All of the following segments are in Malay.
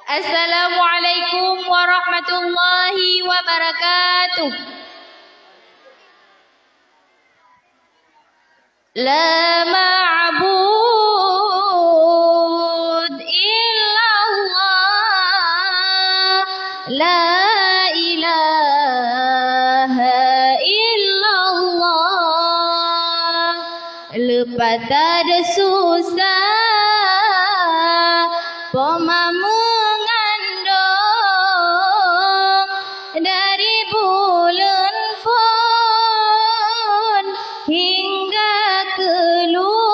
Assalamualaikum warahmatullahi wabarakatuh. La ma'bud illallah, la ilaha illallah. Lepas tak ada susah Poma mengandung dari bulan fon hingga keluar.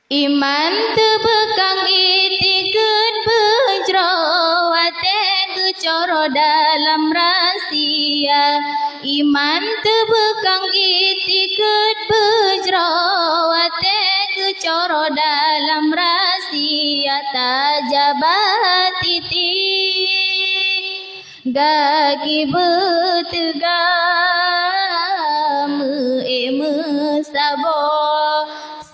Iman tebekang itikut berjerawate kecoro dalam rahsia. Iman tebekang itikut berjerawate kecoro dalam rahsia. Tajabat titik gagi bertegam sabo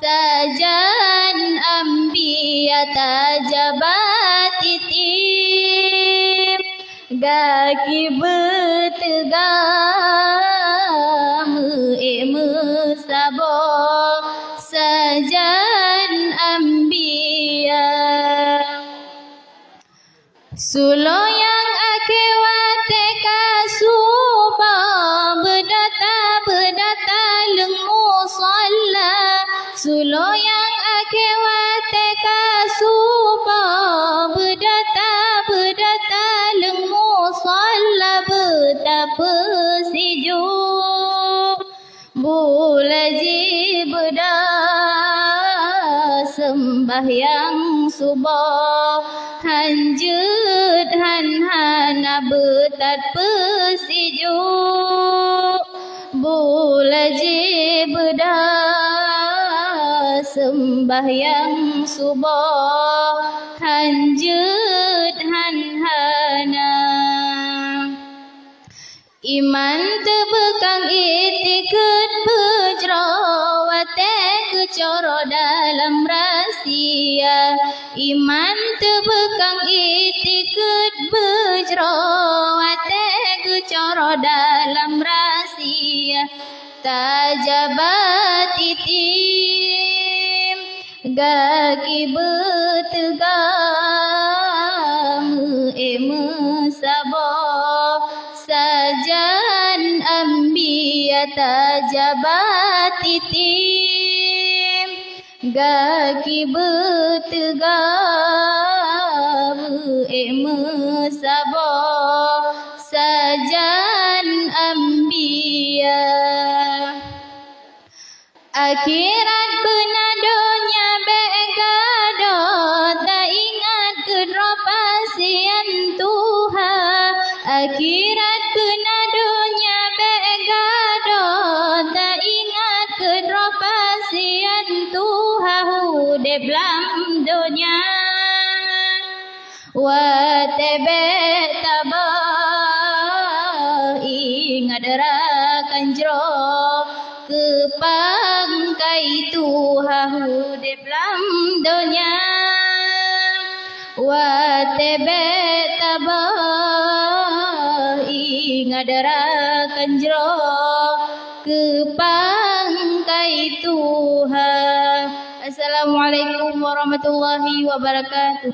sajan ambiya tajabat titim gaki bertegam sabo sajan ambiya sulo yang akewate kasuba berdata lengu salla sulo yang akewate kasuba berdata lengu salla betapa sejuk bulaji beda sembahyang subuh hanjut hanhana betat persejuk bulaji beda sembahyang subuh hanjut hanhana iman tebekang itikut berjerawate kecoro dalam rahsia. Iman tebekang itikut berjerawate kecoro dalam rahsia. Tajabat itim gaki bertegam sabo sajan ambiya tajabat titim gaki bertegam sabo sajan ambiya akhirat benadonya begado tak ingat kedropasian Tuhan akhirat benadonya begado tak ingat kedropasian Tuhan hudib lam dunia wa tebe tabah ingat rakan jro kepangkai Tuhan hudib lam dunia wa tebe tabah ingat rakan jro kepangkai Tuhan. Assalamualaikum warahmatullahi wabarakatuh.